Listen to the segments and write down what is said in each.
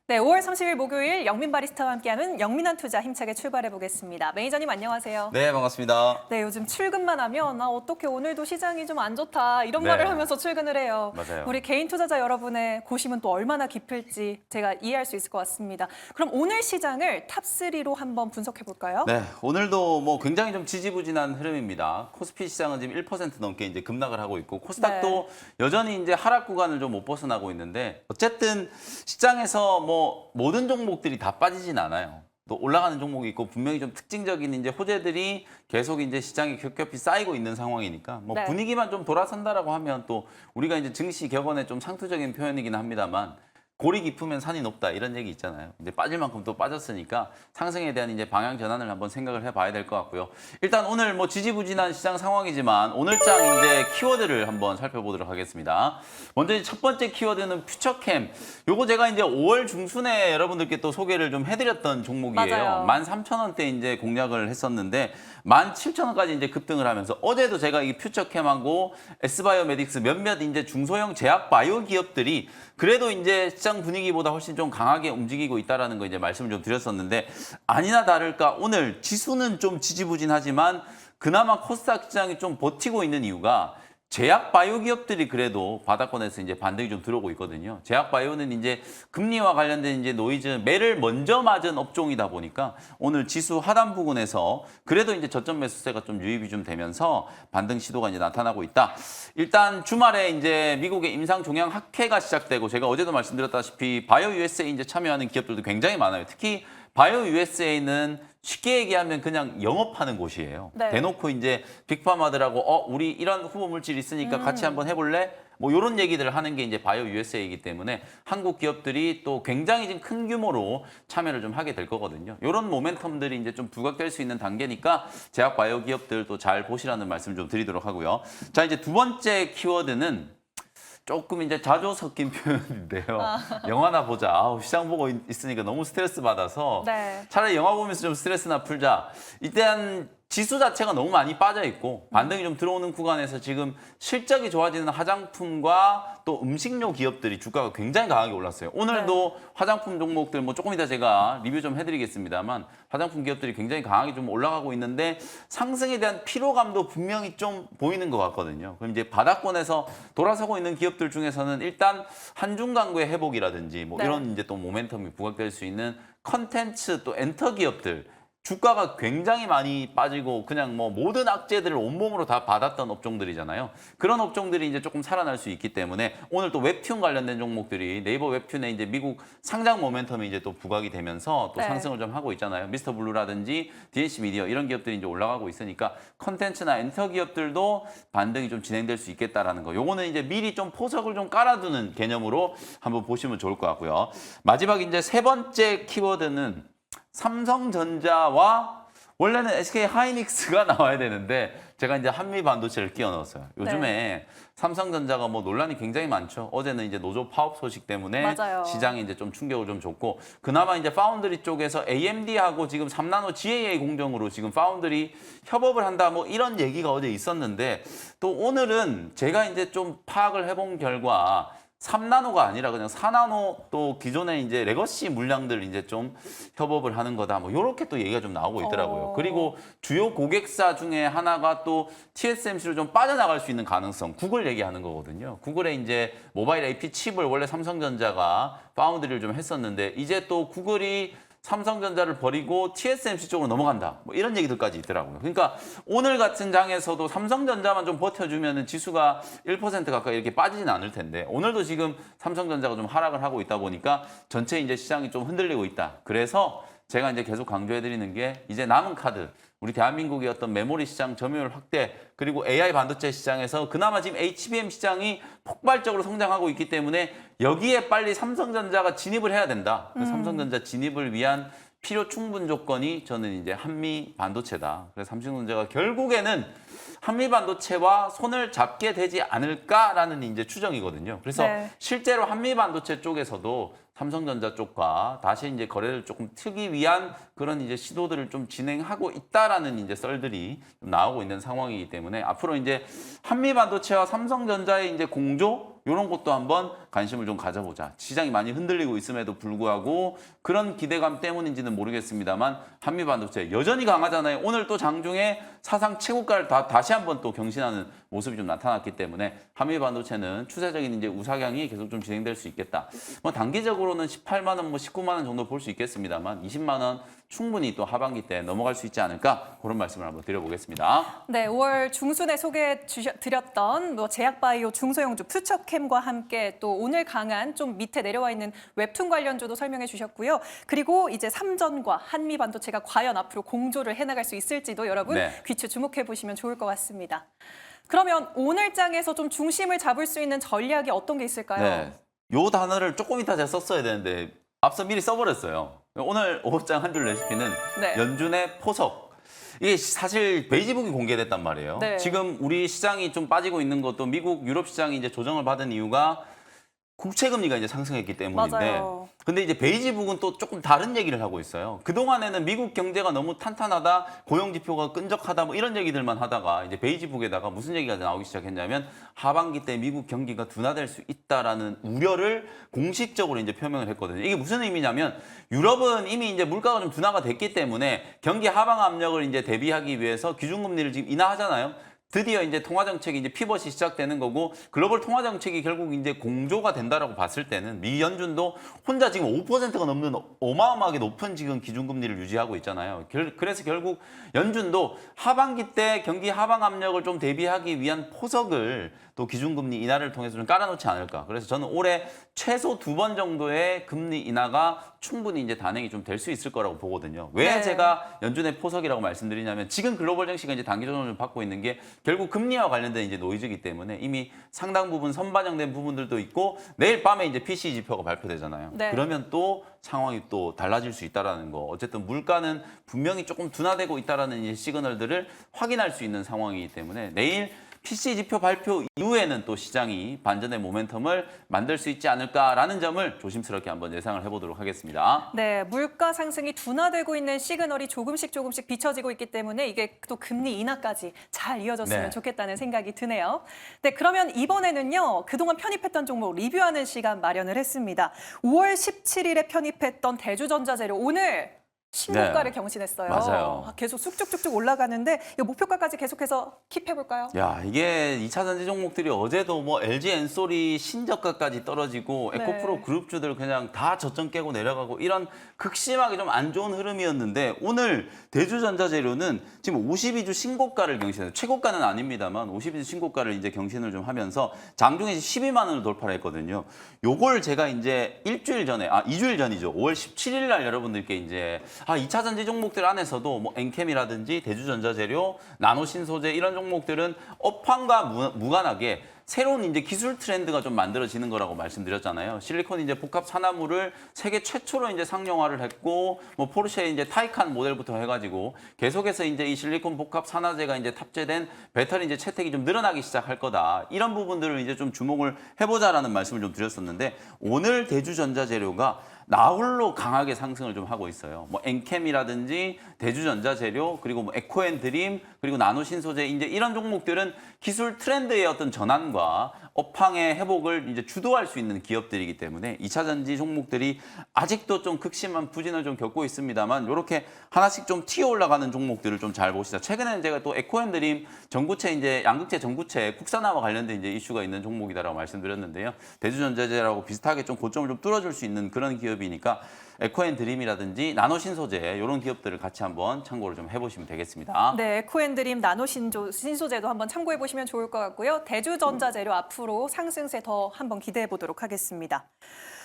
네, 5월 30일 목요일 영민 바리스타와 함께하는 영민한 투자 힘차게 출발해 보겠습니다. 매니저님 안녕하세요. 네, 반갑습니다. 네, 요즘 출근만 하면 어떻게 오늘도 시장이 좀 안 좋다 이런 네. 말을 하면서 출근을 해요. 맞아요. 우리 개인 투자자 여러분의 고심은 또 얼마나 깊을지 제가 이해할 수 있을 것 같습니다. 그럼 오늘 시장을 탑3로 한번 분석해 볼까요? 네, 오늘도 뭐 굉장히 좀 지지부진한 흐름입니다. 코스피 시장은 지금 1% 넘게 이제 급락을 하고 있고 코스닥도 여전히 이제 하락 구간을 좀 못 벗어나고 있는데 어쨌든 시장에서 뭐 모든 종목들이 다 빠지진 않아요. 또 올라가는 종목이 있고 분명히 좀 특징적인 이제 호재들이 계속 이제 시장에 겹겹이 쌓이고 있는 상황이니까 뭐 네. 분위기만 좀 돌아선다라고 하면 또 우리가 이제 증시 격언의 좀 상투적인 표현이긴 합니다만 골이 깊으면 산이 높다 이런 얘기 있잖아요. 이제 빠질 만큼 또 빠졌으니까 상승에 대한 이제 방향 전환을 한번 생각을 해봐야 될 것 같고요. 일단 오늘 뭐 지지부진한 시장 상황이지만 오늘장 이제 키워드를 한번 살펴보도록 하겠습니다. 먼저 이제 첫 번째 키워드는 퓨처캠. 요거 제가 이제 5월 중순에 여러분들께 또 소개를 좀 해드렸던 종목이에요. 맞아요. 13,000원대 이제 공략을 했었는데 17,000원까지 이제 급등을 하면서 어제도 제가 이 퓨처캠하고 S바이오메딕스 몇몇 이제 중소형 제약 바이오 기업들이 그래도 이제 시장 분위기보다 훨씬 좀 강하게 움직이고 있다라는 거 이제 말씀을 좀 드렸었는데 아니나 다를까 오늘 지수는 좀 지지부진하지만 그나마 코스닥 시장이 좀 버티고 있는 이유가 제약 바이오 기업들이 그래도 바닥권에서 이제 반등이 좀 들어오고 있거든요. 제약 바이오는 이제 금리와 관련된 이제 노이즈 매를 먼저 맞은 업종이다 보니까 오늘 지수 하단 부근에서 그래도 이제 저점 매수세가 좀 유입이 좀 되면서 반등 시도가 이제 나타나고 있다. 일단 주말에 이제 미국의 임상 종양 학회가 시작되고 제가 어제도 말씀드렸다시피 바이오 USA 이제 참여하는 기업들도 굉장히 많아요. 특히 바이오 USA는 쉽게 얘기하면 그냥 영업하는 곳이에요. 네. 대놓고 이제 빅파마들하고 우리 이런 후보 물질 있으니까 같이 한번 해볼래? 뭐 이런 얘기들을 하는 게 이제 바이오 USA이기 때문에 한국 기업들이 또 굉장히 지금 큰 규모로 참여를 좀 하게 될 거거든요. 이런 모멘텀들이 이제 좀 부각될 수 있는 단계니까 제약 바이오 기업들도 잘 보시라는 말씀 좀 드리도록 하고요. 자, 이제 두 번째 키워드는 조금 이제 자조 섞인 표현인데요. 영화나 보자. 시장 보고 있으니까 너무 스트레스 받아서 네. 차라리 영화 보면서 좀 스트레스나 풀자. 일단 지수 자체가 너무 많이 빠져 있고 반등이 좀 들어오는 구간에서 지금 실적이 좋아지는 화장품과 또 음식료 기업들이 주가가 굉장히 강하게 올랐어요. 오늘도 화장품 종목들 뭐 조금 이따 제가 리뷰 좀 해드리겠습니다만 화장품 기업들이 굉장히 강하게 좀 올라가고 있는데 상승에 대한 피로감도 분명히 좀 보이는 것 같거든요. 그럼 이제 바닥권에서 돌아서고 있는 기업들 중에서는 일단 한중 강구의 회복이라든지 뭐 네. 이런 이제 또 모멘텀이 부각될 수 있는 컨텐츠 또 엔터 기업들 주가가 굉장히 많이 빠지고 그냥 뭐 모든 악재들을 온몸으로 다 받았던 업종들이잖아요. 그런 업종들이 이제 조금 살아날 수 있기 때문에 오늘 또 웹툰 관련된 종목들이 네이버 웹툰에 이제 미국 상장 모멘텀이 이제 또 부각이 되면서 또 네. 상승을 좀 하고 있잖아요. 미스터 블루라든지 DNC 미디어 이런 기업들이 이제 올라가고 있으니까 컨텐츠나 엔터 기업들도 반등이 좀 진행될 수 있겠다라는 거. 요거는 이제 미리 좀 포석을 좀 깔아두는 개념으로 한번 보시면 좋을 것 같고요. 마지막 이제 세 번째 키워드는 삼성전자와 원래는 SK 하이닉스가 나와야 되는데 제가 이제 한미 반도체를 끼워 넣었어요. 요즘에 삼성전자가 뭐 논란이 굉장히 많죠. 어제는 이제 노조 파업 소식 때문에 맞아요. 시장에 이제 좀 충격을 좀 줬고 그나마 이제 파운드리 쪽에서 AMD하고 지금 3나노 GAA 공정으로 지금 파운드리 협업을 한다 뭐 이런 얘기가 어제 있었는데 또 오늘은 제가 이제 좀 파악을 해본 결과 3나노가 아니라 그냥 4나노 또 기존의 이제 레거시 물량들 이제 좀 협업을 하는 거다. 뭐 요렇게 또 얘기가 좀 나오고 있더라고요. 그리고 주요 고객사 중에 하나가 또 TSMC로 좀 빠져나갈 수 있는 가능성. 구글 얘기하는 거거든요. 구글의 이제 모바일 AP 칩을 원래 삼성전자가 파운드리를 좀 했었는데 이제 또 구글이 삼성전자를 버리고 TSMC 쪽으로 넘어간다. 뭐 이런 얘기들까지 있더라고요. 그러니까 오늘 같은 장에서도 삼성전자만 좀 버텨주면 지수가 1% 가까이 이렇게 빠지진 않을 텐데 오늘도 지금 삼성전자가 좀 하락을 하고 있다 보니까 전체 이제 시장이 좀 흔들리고 있다. 그래서 제가 이제 계속 강조해드리는 게 이제 남은 카드. 우리 대한민국의 어떤 메모리 시장 점유율 확대 그리고 AI 반도체 시장에서 그나마 지금 HBM 시장이 폭발적으로 성장하고 있기 때문에 여기에 빨리 삼성전자가 진입을 해야 된다. 그 삼성전자 진입을 위한 필요 충분 조건이 저는 이제 한미 반도체다. 그래서 삼성전자가 결국에는 한미 반도체와 손을 잡게 되지 않을까라는 이제 추정이거든요. 그래서 실제로 한미 반도체 쪽에서도 삼성전자 쪽과 다시 이제 거래를 조금 트기 위한 그런 이제 시도들을 좀 진행하고 있다라는 이제 썰들이 좀 나오고 있는 상황이기 때문에 앞으로 이제 한미 반도체와 삼성전자의 이제 공조 이런 것도 한번 관심을 좀 가져보자. 시장이 많이 흔들리고 있음에도 불구하고 그런 기대감 때문인지는 모르겠습니다만 한미 반도체 여전히 강하잖아요. 오늘 또 장중에 사상 최고가를 다시 한번 또 경신하는 모습이 좀 나타났기 때문에 한미 반도체는 추세적인 이제 우상향이 계속 좀 진행될 수 있겠다. 뭐 단기적으로는 18만 원, 뭐 19만 원 정도 볼 수 있겠습니다만 20만 원 충분히 또 하반기 때 넘어갈 수 있지 않을까 그런 말씀을 한번 드려보겠습니다. 네, 5월 중순에 소개해드렸던 뭐 제약바이오 중소형주 퓨처캠과 함께 또 오늘 강한 좀 밑에 내려와 있는 웹툰 관련주도 설명해 주셨고요. 그리고 이제 삼전과 한미 반도체가 과연 앞으로 공조를 해나갈 수 있을지도 여러분 네. 귀추 주목해 보시면 좋을 것 같습니다. 그러면 오늘 장에서 좀 중심을 잡을 수 있는 전략이 어떤 게 있을까요? 네. 요 단어를 조금 이따 제가 썼어야 되는데 앞서 미리 써버렸어요. 오늘 오후장 한 줄 레시피는 네. 연준의 포석. 이게 사실 베이지북이 공개됐단 말이에요. 네. 지금 우리 시장이 좀 빠지고 있는 것도 미국, 유럽 시장이 이제 조정을 받은 이유가 국채 금리가 이제 상승했기 때문인데, 맞아요. 근데 이제 베이지북은 또 조금 다른 얘기를 하고 있어요. 그 동안에는 미국 경제가 너무 탄탄하다, 고용 지표가 끈적하다, 뭐 이런 얘기들만 하다가 이제 베이지북에다가 무슨 얘기가 나오기 시작했냐면 하반기 때 미국 경기가 둔화될 수 있다라는 우려를 공식적으로 이제 표명을 했거든요. 이게 무슨 의미냐면 유럽은 이미 이제 물가가 좀 둔화가 됐기 때문에 경기 하방 압력을 이제 대비하기 위해서 기준금리를 지금 인하하잖아요. 드디어 이제 통화정책이 이제 피벗이 시작되는 거고 글로벌 통화정책이 결국 이제 공조가 된다라고 봤을 때는 미 연준도 혼자 지금 5%가 넘는 어마어마하게 높은 지금 기준금리를 유지하고 있잖아요. 그래서 결국 연준도 하반기 때 경기 하방 압력을 좀 대비하기 위한 포석을 또 기준금리 인하를 통해서 좀 깔아놓지 않을까. 그래서 저는 올해 최소 2번 정도의 금리 인하가 충분히 이제 단행이 좀 될 수 있을 거라고 보거든요. 왜 네. 제가 연준의 포석이라고 말씀드리냐면 지금 글로벌 증시가 이제 단기 조정을 좀 받고 있는 게 결국 금리와 관련된 이제 노이즈이기 때문에 이미 상당 부분 선반영된 부분들도 있고 내일 밤에 이제 PCE 지표가 발표되잖아요. 네. 그러면 또 상황이 또 달라질 수 있다라는 거. 어쨌든 물가는 분명히 조금 둔화되고 있다라는 이제 시그널들을 확인할 수 있는 상황이기 때문에 내일 PCE 지표 발표 이후에는 또 시장이 반전의 모멘텀을 만들 수 있지 않을까라는 점을 조심스럽게 한번 예상을 해보도록 하겠습니다. 네, 물가 상승이 둔화되고 있는 시그널이 조금씩 비춰지고 있기 때문에 이게 또 금리 인하까지 잘 이어졌으면 네. 좋겠다는 생각이 드네요. 네, 그러면 이번에는요, 그동안 편입했던 종목 리뷰하는 시간 마련을 했습니다. 5월 17일에 편입했던 대주전자재료 오늘 신고가를 네. 경신했어요. 맞아요. 계속 쑥쭉쭉쭉 올라가는데 이 목표가까지 계속해서 킵해볼까요? 야, 이게 2차 전지 종목들이 어제도 뭐 LG 엔솔이 신저가까지 떨어지고 네. 에코프로 그룹주들 그냥 다 저점 깨고 내려가고 이런 극심하게 좀 안 좋은 흐름이었는데 오늘 대주전자재료는 지금 52주 신고가를 경신해요. 최고가는 아닙니다만 52주 신고가를 이제 경신을 좀 하면서 장중에 12만 원을 돌파를 했거든요. 요걸 제가 이제 일주일 전에, 2주일 전이죠. 5월 17일 날 여러분들께 이제 2차 전지 종목들 안에서도 뭐 엔캠이라든지 대주전자재료, 나노신소재 이런 종목들은 업황과 무관하게 새로운 이제 기술 트렌드가 좀 만들어지는 거라고 말씀드렸잖아요. 실리콘 이제 복합 산화물을 세계 최초로 이제 상용화를 했고, 뭐 포르쉐 이제 타이칸 모델부터 해가지고 계속해서 이제 이 실리콘 복합 산화제가 이제 탑재된 배터리 이제 채택이 좀 늘어나기 시작할 거다. 이런 부분들을 이제 좀 주목을 해보자라는 말씀을 좀 드렸었는데 오늘 대주전자재료가 나홀로 강하게 상승을 좀 하고 있어요. 뭐 엔캠이라든지 대주전자재료 그리고 뭐 에코앤드림 그리고 나노신소재 이제 이런 종목들은 기술 트렌드의 어떤 전환과 업황의 회복을 이제 주도할 수 있는 기업들이기 때문에 2차 전지 종목들이 아직도 좀 극심한 부진을 좀 겪고 있습니다만 이렇게 하나씩 좀 튀어 올라가는 종목들을 좀 잘 보시자. 최근에는 제가 또 에코앤드림 전구체 이제 양극재 전구체 국산화와 관련된 이제 이슈가 있는 종목이다라고 말씀드렸는데요. 대주전자재라고 비슷하게 좀 고점을 좀 뚫어줄 수 있는 그런 기업이니까 에코앤드림이라든지 나노신소재 이런 기업들을 같이 한번 참고를 좀 해보시면 되겠습니다. 네, 에코앤드림 나노신소재도 한번 참고해 보시면 좋을 것 같고요. 대주전자재료 앞으로 상승세 더 한번 기대해 보도록 하겠습니다.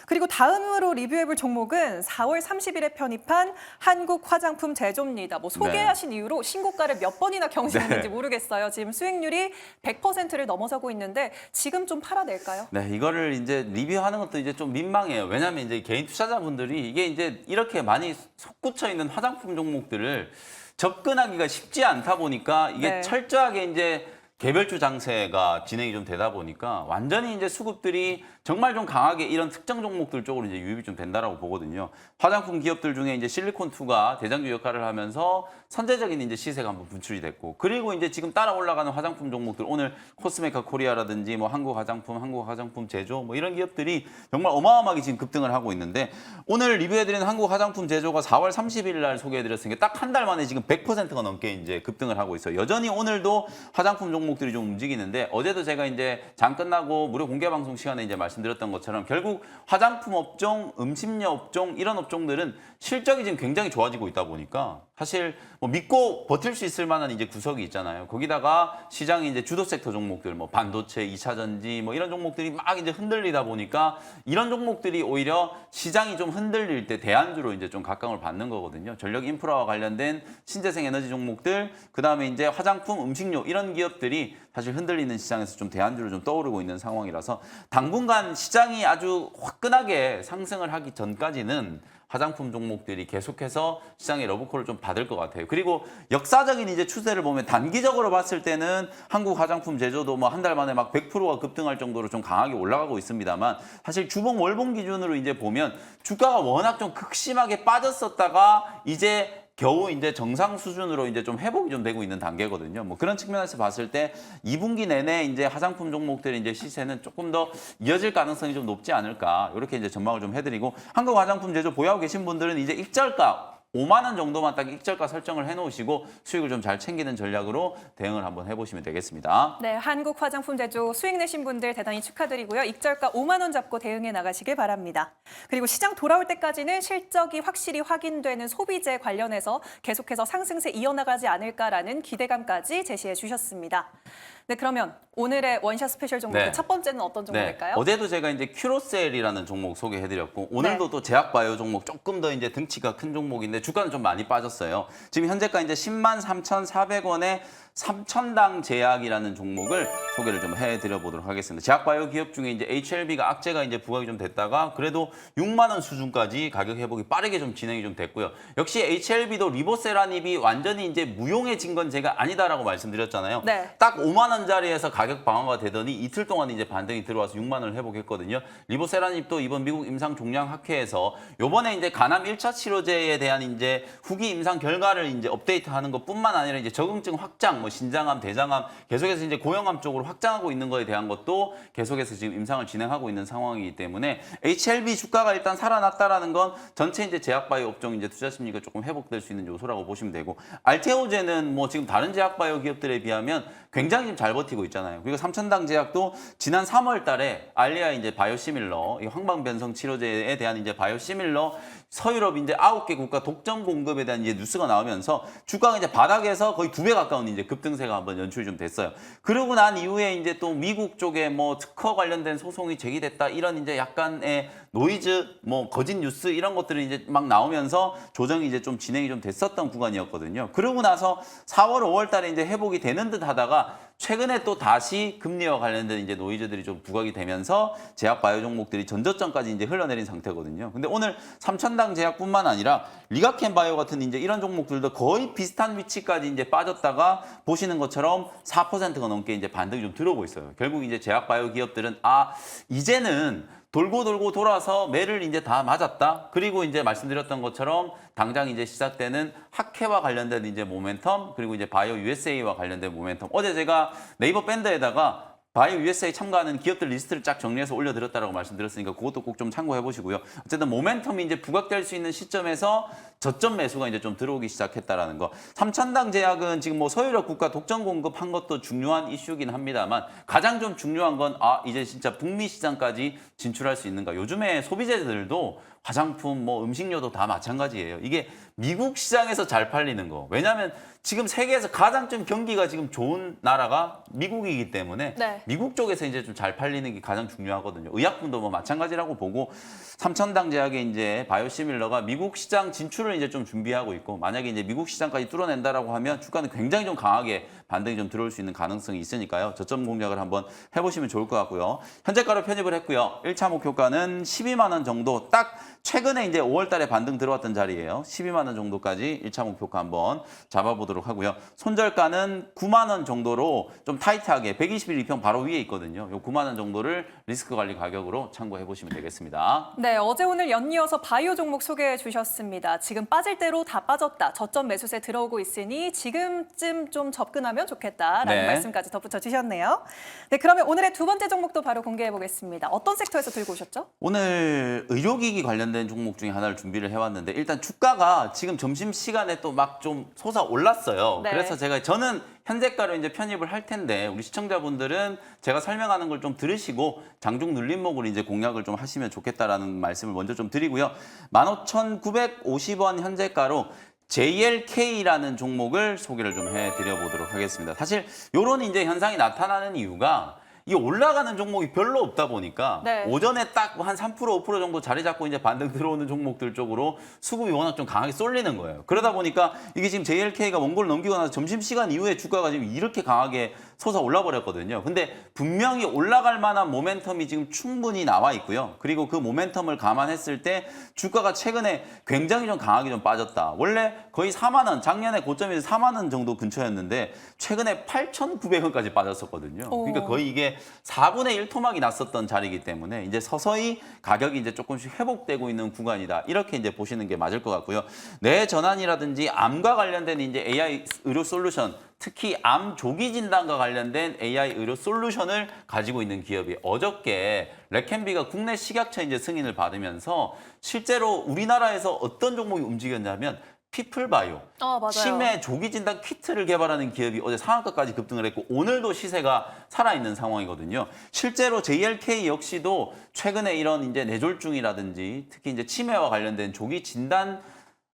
그리고 다음으로 리뷰해볼 종목은 4월 30일에 편입한 한국 화장품 제조입니다. 뭐 소개하신 이후로 신고가를 몇 번이나 경신했는지 네. 모르겠어요. 지금 수익률이 100%를 넘어서고 있는데 지금 좀 팔아낼까요? 네, 이거를 이제 리뷰하는 것도 이제 좀 민망해요. 왜냐하면 이제 개인 투자자분들이 이게 이제 이렇게 많이 솟구쳐 있는 화장품 종목들을 접근하기가 쉽지 않다 보니까 이게 네. 철저하게 이제 개별주 장세가 진행이 좀 되다 보니까 완전히 이제 수급들이 정말 좀 강하게 이런 특정 종목들 쪽으로 이제 유입이 좀 된다라고 보거든요. 화장품 기업들 중에 이제 실리콘2가 대장주 역할을 하면서 선제적인 이제 시세가 한번 분출이 됐고, 그리고 이제 지금 따라 올라가는 화장품 종목들, 오늘 코스메카 코리아라든지 뭐 한국 화장품 제조 뭐 이런 기업들이 정말 어마어마하게 지금 급등을 하고 있는데, 오늘 리뷰해드리는 한국 화장품 제조가 4월 30일 날 소개해드렸으니까 딱 한 달 만에 지금 100%가 넘게 이제 급등을 하고 있어요. 여전히 오늘도 화장품 종목들이 좀 움직이는데, 어제도 제가 이제 장 끝나고 무료 공개 방송 시간에 이제 말씀드렸던 것처럼 결국 화장품 업종, 음식료 업종 이런 업종들은 실적이 지금 굉장히 좋아지고 있다 보니까 사실 뭐 믿고 버틸 수 있을 만한 이제 구석이 있잖아요. 거기다가 시장이 이제 주도 섹터 종목들, 뭐 반도체, 2차 전지 뭐 이런 종목들이 막 이제 흔들리다 보니까 이런 종목들이 오히려 시장이 좀 흔들릴 때 대안주로 이제 좀 각광을 받는 거거든요. 전력 인프라와 관련된 신재생 에너지 종목들, 그다음에 이제 화장품, 음식료 이런 기업들이 사실 흔들리는 시장에서 좀 대안주로 좀 떠오르고 있는 상황이라서 당분간 시장이 아주 화끈하게 상승을 하기 전까지는 화장품 종목들이 계속해서 시장의 러브콜을 좀 받을 것 같아요. 그리고 역사적인 이제 추세를 보면 단기적으로 봤을 때는 한국 화장품 제조도 뭐 한 달 만에 막 100%가 급등할 정도로 좀 강하게 올라가고 있습니다만, 사실 주봉 월봉 기준으로 이제 보면 주가가 워낙 좀 극심하게 빠졌었다가 이제 겨우 이제 정상 수준으로 이제 좀 회복이 좀 되고 있는 단계거든요. 뭐 그런 측면에서 봤을 때 2분기 내내 이제 화장품 종목들의 이제 시세는 조금 더 이어질 가능성이 좀 높지 않을까, 이렇게 이제 전망을 좀 해드리고, 한국 화장품 제조 보유하고 계신 분들은 이제 익절가 5만 원 정도만 딱 익절가 설정을 해놓으시고 수익을 좀 잘 챙기는 전략으로 대응을 한번 해보시면 되겠습니다. 네, 한국 화장품 제조 수익 내신 분들 대단히 축하드리고요. 익절가 5만 원 잡고 대응해 나가시길 바랍니다. 그리고 시장 돌아올 때까지는 실적이 확실히 확인되는 소비재 관련해서 계속해서 상승세 이어나가지 않을까라는 기대감까지 제시해 주셨습니다. 네, 그러면 오늘의 원샷 스페셜 종목 네. 첫 번째는 어떤 종목일까요? 어제도 제가 이제 큐로셀이라는 종목 소개해드렸고, 오늘도 네. 또 제약바이오 종목 조금 더 이제 등치가 큰 종목인데 주가는 좀 많이 빠졌어요. 지금 현재가 이제 10만 3,400원에 3,000당 제약이라는 종목을 소개를 좀 해드려 보도록 하겠습니다. 제약바이오 기업 중에 이제 HLB가 악재가 이제 부각이 좀 됐다가 그래도 6만 원 수준까지 가격 회복이 빠르게 좀 진행이 좀 됐고요. 역시 HLB도 리보세라닙이 완전히 이제 무용해진 건 제가 아니다라고 말씀드렸잖아요. 네. 딱 5만 원짜리에서 가격 방어가 되더니 이틀 동안 이제 반등이 들어와서 6만 원을 회복했거든요. 리보세라닙도 이번 미국 임상 종양 학회에서 요번에 이제 간암 1차 치료제에 대한 이제 후기 임상 결과를 이제 업데이트하는 것뿐만 아니라 이제 적응증 확장, 뭐 신장암, 대장암 계속해서 이제 고형암 쪽으로 확장하고 있는 거에 대한 것도 계속해서 지금 임상을 진행하고 있는 상황이기 때문에 HLB 주가가 일단 살아났다라는 건 전체 이제 제약바이오 업종 이제 투자 심리가 조금 회복될 수 있는 요소라고 보시면 되고, 알테오제는 뭐 지금 다른 제약바이오 기업들에 비하면 굉장히 지금 잘 버티고 있잖아요. 그리고 3,000당 제약도 지난 3월 달에 알리아 이제 바이오시밀러, 이 황방변성 치료제에 대한 이제 바이오시밀러 서유럽 이제 9개 국가 독점 공급에 대한 이제 뉴스가 나오면서 주가가 이제 바닥에서 거의 2배 가까운 이제 급등세가 한번 연출이 좀 됐어요. 그러고 난 이후에 이제 또 미국 쪽에 뭐 특허 관련된 소송이 제기됐다, 이런 이제 약간의 노이즈, 뭐 거짓 뉴스 이런 것들이 이제 막 나오면서 조정이 이제 좀 진행이 좀 됐었던 구간이었거든요. 그러고 나서 4월, 5월 달에 이제 회복이 되는 듯 하다가 최근에 또 다시 금리와 관련된 이제 노이즈들이 좀 부각이 되면서 제약 바이오 종목들이 전저점까지 이제 흘러내린 상태거든요. 근데 오늘 3,000당 제약뿐만 아니라 리가켄 바이오 같은 이제 이런 종목들도 거의 비슷한 위치까지 이제 빠졌다가 보시는 것처럼 4%가 넘게 이제 반등이 좀 들어오고 있어요. 결국 이제 제약 바이오 기업들은 이제는 돌고 돌아서 매를 이제 다 맞았다. 그리고 이제 말씀드렸던 것처럼 당장 이제 시작되는 학회와 관련된 이제 모멘텀, 그리고 이제 바이오 USA와 관련된 모멘텀. 어제 제가 네이버 밴드에다가 바이오 USA 참가하는 기업들 리스트를 쫙 정리해서 올려드렸다라고 말씀드렸으니까 그것도 꼭 좀 참고해 보시고요. 어쨌든 모멘텀이 이제 부각될 수 있는 시점에서 저점 매수가 이제 좀 들어오기 시작했다라는 거. 3,000당 제약은 지금 뭐 서유럽 국가 독점 공급한 것도 중요한 이슈긴 합니다만, 가장 좀 중요한 건 이제 진짜 북미 시장까지 진출할 수 있는가. 요즘에 소비재들도 화장품, 뭐 음식료도 다 마찬가지예요. 이게 미국 시장에서 잘 팔리는 거. 왜냐하면 지금 세계에서 가장 좀 경기가 지금 좋은 나라가 미국이기 때문에 네. 미국 쪽에서 이제 좀 잘 팔리는 게 가장 중요하거든요. 의약품도 뭐 마찬가지라고 보고, 3,000당 제약의 이제 바이오시밀러가 미국 시장 진출을 이제 좀 준비하고 있고, 만약에 이제 미국 시장까지 뚫어낸다라고 하면 주가는 굉장히 좀 강하게 반등이 좀 들어올 수 있는 가능성이 있으니까요. 저점 공략을 한번 해보시면 좋을 것 같고요. 현재가로 편입을 했고요. 1차 목표가는 12만 원 정도, 딱 최근에 이제 5월 달에 반등 들어왔던 자리예요. 12만 원 정도까지 1차 목표가 한번 잡아보도록 하고요. 손절가는 9만 원 정도로 좀 타이트하게 121 이평 바로 위에 있거든요. 요 9만 원 정도를 리스크 관리 가격으로 참고해 보시면 되겠습니다. 네, 어제 오늘 연이어서 바이오 종목 소개해 주셨습니다. 지금 빠질 대로 다 빠졌다. 저점 매수세 들어오고 있으니 지금쯤 좀 접근하면 좋겠다라는 네. 말씀까지 덧붙여 주셨네요. 네, 그러면 오늘의 두 번째 종목도 바로 공개해 보겠습니다. 어떤 섹터에서 들고 오셨죠? 오늘 의료기기 관련된 종목 중에 하나를 준비를 해왔는데 일단 주가가 지금 점심시간에 또 막 좀 솟아올랐어요. 네. 그래서 저는 현재가로 이제 편입을 할 텐데 우리 시청자분들은 제가 설명하는 걸 좀 들으시고 장중 눌림목으로 이제 공략을 좀 하시면 좋겠다라는 말씀을 먼저 좀 드리고요. 15,950원 현재가로 JLK라는 종목을 소개를 좀 해드려 보도록 하겠습니다. 사실 이런 이제 현상이 나타나는 이유가 이 올라가는 종목이 별로 없다 보니까 네. 오전에 딱 한 3% 5% 정도 자리 잡고 이제 반등 들어오는 종목들 쪽으로 수급이 워낙 좀 강하게 쏠리는 거예요. 그러다 보니까 이게 지금 JLK가 원고를 넘기고 나서 점심시간 이후에 주가가 지금 이렇게 강하게 솟아올라 버렸거든요. 근데 분명히 올라갈 만한 모멘텀이 지금 충분히 나와 있고요. 그리고 그 모멘텀을 감안했을 때 주가가 최근에 굉장히 좀 강하게 좀 빠졌다. 원래 거의 4만 원, 작년에 고점에서 4만 원 정도 근처였는데 최근에 8,900원까지 빠졌었거든요. 그러니까 거의 이게 4분의 1 토막이 났었던 자리이기 때문에 이제 서서히 가격이 이제 조금씩 회복되고 있는 구간이다. 이렇게 이제 보시는 게 맞을 것 같고요. 뇌 전환이라든지 암과 관련된 이제 AI 의료 솔루션, 특히 암 조기 진단과 관련된 AI 의료 솔루션을 가지고 있는 기업이 어저께 레켄비가 국내 식약처 이제 승인을 받으면서 실제로 우리나라에서 어떤 종목이 움직였냐면 피플바이오, 맞아요. 치매 조기 진단 키트를 개발하는 기업이 어제 상한가까지 급등을 했고 오늘도 시세가 살아있는 상황이거든요. 실제로 JLK 역시도 최근에 이런 이제 뇌졸중이라든지 특히 이제 치매와 관련된 조기 진단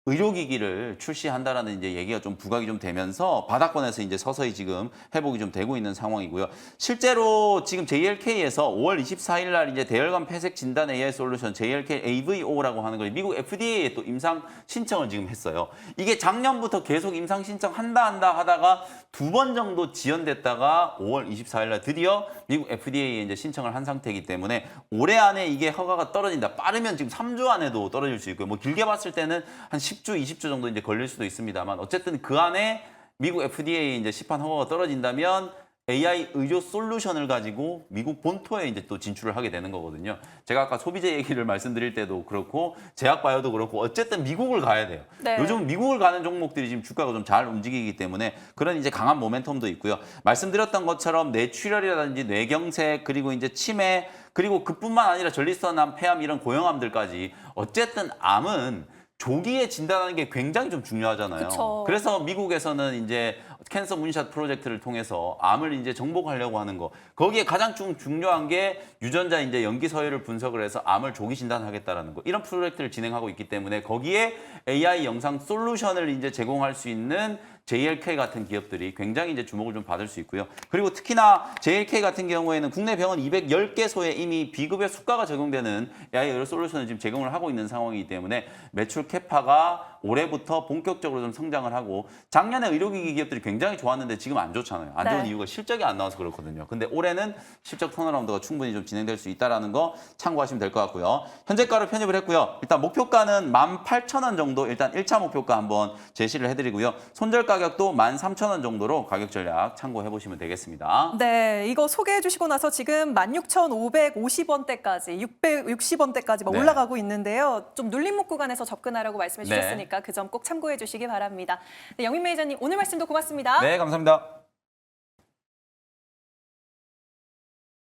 의료기기를 출시한다라는 이제 얘기가 좀 부각이 좀 되면서 바닥권에서 이제 서서히 지금 회복이 좀 되고 있는 상황이고요. 실제로 지금 JLK에서 5월 24일 날 이제 대혈관 폐색 진단 AI 솔루션 JLK AVO라고 하는 걸 미국 FDA에 또 임상 신청을 지금 했어요. 이게 작년부터 계속 임상 신청 한다 하다가 2번 정도 지연됐다가 5월 24일 날 드디어 미국 FDA에 이제 신청을 한 상태이기 때문에 올해 안에 이게 허가가 떨어진다. 빠르면 지금 3주 안에도 떨어질 수 있고요. 뭐 길게 봤을 때는 한 10주, 20주 정도 이제 걸릴 수도 있습니다만 어쨌든 그 안에 미국 FDA 이제 시판 허가가 떨어진다면 AI 의료 솔루션을 가지고 미국 본토에 이제 또 진출을 하게 되는 거거든요. 제가 아까 소비재 얘기를 말씀드릴 때도 그렇고 제약바이오도 그렇고 어쨌든 미국을 가야 돼요. 네. 요즘 미국을 가는 종목들이 지금 주가가 좀 잘 움직이기 때문에 그런 이제 강한 모멘텀도 있고요. 말씀드렸던 것처럼 뇌출혈이라든지 뇌경색 그리고 이제 치매 그리고 그뿐만 아니라 전립선암, 폐암 이런 고형암들까지 어쨌든 암은 조기에 진단하는 게 굉장히 좀 중요하잖아요. 그쵸. 그래서 미국에서는 이제 캔서 문샷 프로젝트를 통해서 암을 이제 정복하려고 하는 거. 거기에 가장 중요한 게 유전자 이제 연기 서열을 분석을 해서 암을 조기 진단하겠다라는 거. 이런 프로젝트를 진행하고 있기 때문에 거기에 AI 영상 솔루션을 이제 제공할 수 있는 JLK 같은 기업들이 굉장히 이제 주목을 좀 받을 수 있고요. 그리고 특히나 JLK 같은 경우에는 국내 병원 210개소에 이미 비급여 수가가 적용되는 AI 의료 솔루션을 지금 제공을 하고 있는 상황이기 때문에 매출 캐파가 올해부터 본격적으로 좀 성장을 하고 작년에 의료기기 기업들이 굉장히 좋았는데 지금 안 좋잖아요. 안 좋은 네. 이유가 실적이 안 나와서 그렇거든요. 근데 올해는 실적 턴어라운드가 충분히 좀 진행될 수 있다는 거 참고하시면 될 것 같고요. 현재가로 편입을 했고요. 일단 목표가는 18,000원 정도 일단 1차 목표가 한번 제시를 해드리고요. 손절 가격도 13,000원 정도로 가격 전략 참고해 보시면 되겠습니다. 네, 이거 소개해 주시고 나서 지금 16,550원대까지, 660원대까지 막 네. 올라가고 있는데요. 좀 눌림목 구간에서 접근하라고 말씀해 네. 주셨으니까 그 점 꼭 참고해 주시기 바랍니다. 네, 영민 매니저님 오늘 말씀도 고맙습니다. 네, 감사합니다.